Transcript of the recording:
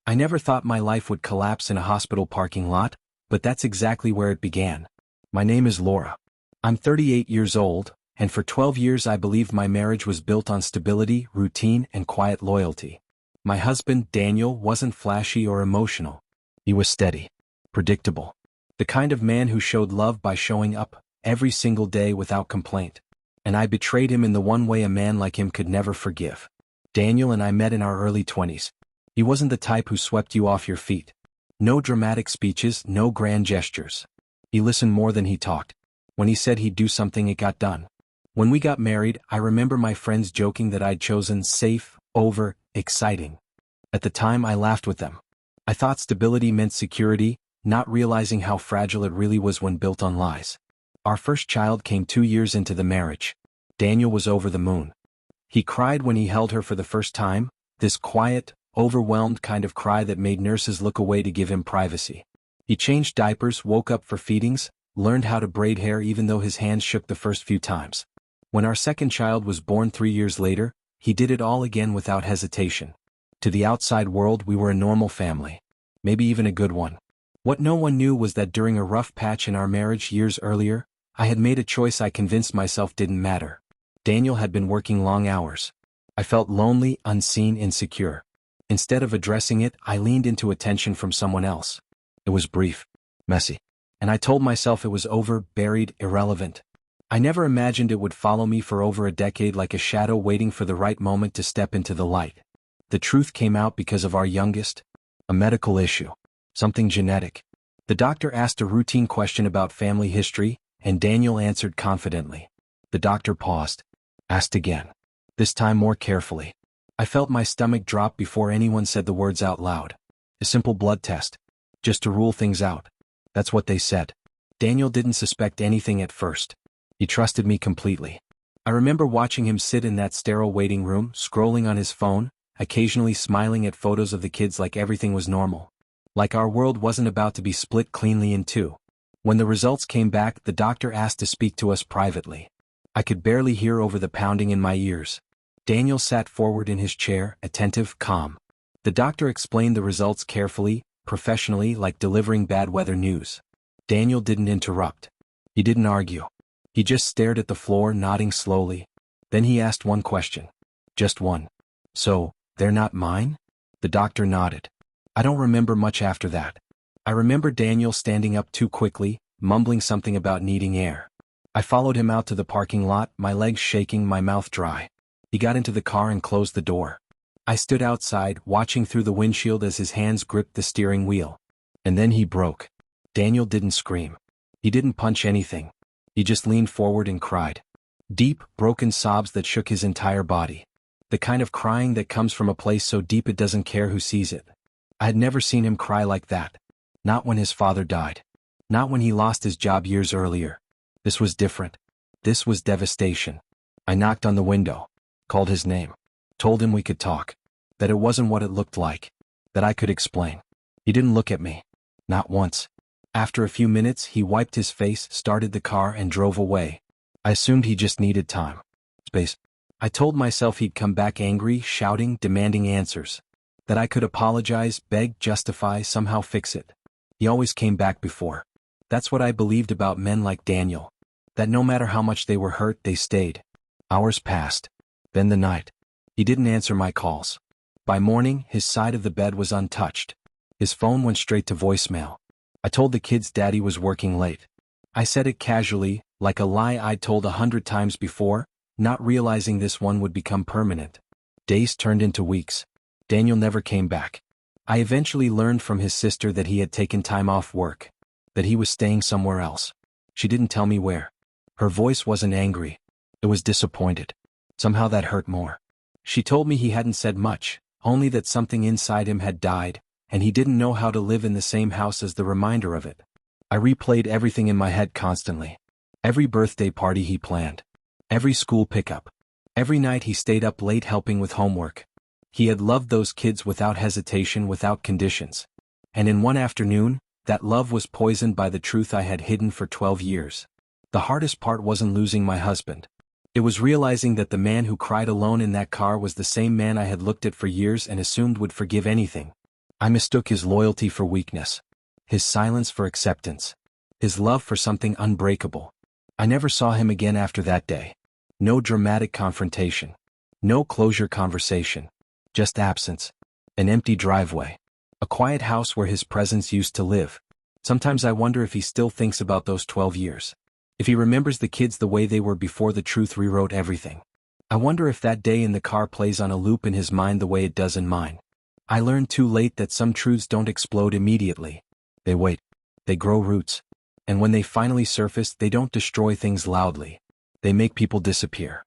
I never thought my life would collapse in a hospital parking lot, but that's exactly where it began. My name is Laura. I'm 38 years old, and for 12 years I believed my marriage was built on stability, routine, and quiet loyalty. My husband, Daniel, wasn't flashy or emotional. He was steady, predictable. The kind of man who showed love by showing up every single day without complaint. And I betrayed him in the one way a man like him could never forgive. Daniel and I met in our early 20s. He wasn't the type who swept you off your feet. No dramatic speeches, no grand gestures. He listened more than he talked. When he said he'd do something, it got done. When we got married, I remember my friends joking that I'd chosen safe over exciting. At the time, I laughed with them. I thought stability meant security, not realizing how fragile it really was when built on lies. Our first child came 2 years into the marriage. Daniel was over the moon. He cried when he held her for the first time, this quiet, overwhelmed kind of cry that made nurses look away to give him privacy. He changed diapers, woke up for feedings, learned how to braid hair even though his hands shook the first few times. When our second child was born 3 years later, he did it all again without hesitation. To the outside world, we were a normal family. Maybe even a good one. What no one knew was that during a rough patch in our marriage years earlier, I had made a choice I convinced myself didn't matter. Daniel had been working long hours. I felt lonely, unseen, insecure. Instead of addressing it, I leaned into attention from someone else. It was brief, messy, and I told myself it was over, buried, irrelevant. I never imagined it would follow me for over a decade like a shadow waiting for the right moment to step into the light. The truth came out because of our youngest, a medical issue, something genetic. The doctor asked a routine question about family history, and Daniel answered confidently. The doctor paused, asked again, this time more carefully. I felt my stomach drop before anyone said the words out loud. A simple blood test, just to rule things out. That's what they said. Daniel didn't suspect anything at first. He trusted me completely. I remember watching him sit in that sterile waiting room, scrolling on his phone, occasionally smiling at photos of the kids like everything was normal. Like our world wasn't about to be split cleanly in two. When the results came back, the doctor asked to speak to us privately. I could barely hear over the pounding in my ears. Daniel sat forward in his chair, attentive, calm. The doctor explained the results carefully, professionally, like delivering bad weather news. Daniel didn't interrupt. He didn't argue. He just stared at the floor, nodding slowly. Then he asked one question. Just one. So, they're not mine? The doctor nodded. I don't remember much after that. I remember Daniel standing up too quickly, mumbling something about needing air. I followed him out to the parking lot, my legs shaking, my mouth dry. He got into the car and closed the door. I stood outside, watching through the windshield as his hands gripped the steering wheel. And then he broke. Daniel didn't scream. He didn't punch anything. He just leaned forward and cried. Deep, broken sobs that shook his entire body. The kind of crying that comes from a place so deep it doesn't care who sees it. I had never seen him cry like that. Not when his father died. Not when he lost his job years earlier. This was different. This was devastation. I knocked on the window. Called his name. Told him we could talk. That it wasn't what it looked like. That I could explain. He didn't look at me. Not once. After a few minutes, he wiped his face, started the car, and drove away. I assumed he just needed time. Space. I told myself he'd come back angry, shouting, demanding answers. That I could apologize, beg, justify, somehow fix it. He always came back before. That's what I believed about men like Daniel. That no matter how much they were hurt, they stayed. Hours passed. Then the night. He didn't answer my calls. By morning, his side of the bed was untouched. His phone went straight to voicemail. I told the kids Daddy was working late. I said it casually, like a lie I'd told 100 times before, not realizing this one would become permanent. Days turned into weeks. Daniel never came back. I eventually learned from his sister that he had taken time off work. That he was staying somewhere else. She didn't tell me where. Her voice wasn't angry. It was disappointed. Somehow that hurt more. She told me he hadn't said much, only that something inside him had died, and he didn't know how to live in the same house as the reminder of it. I replayed everything in my head constantly. Every birthday party he planned. Every school pickup. Every night he stayed up late helping with homework. He had loved those kids without hesitation, without conditions. And in one afternoon, that love was poisoned by the truth I had hidden for 12 years. The hardest part wasn't losing my husband. It was realizing that the man who cried alone in that car was the same man I had looked at for years and assumed would forgive anything. I mistook his loyalty for weakness, his silence for acceptance, his love for something unbreakable. I never saw him again after that day. No dramatic confrontation. No closure conversation. Just absence. An empty driveway. A quiet house where his presence used to live. Sometimes I wonder if he still thinks about those 12 years. If he remembers the kids the way they were before the truth rewrote everything. I wonder if that day in the car plays on a loop in his mind the way it does in mine. I learned too late that some truths don't explode immediately. They wait. They grow roots. And when they finally surface, they don't destroy things loudly. They make people disappear.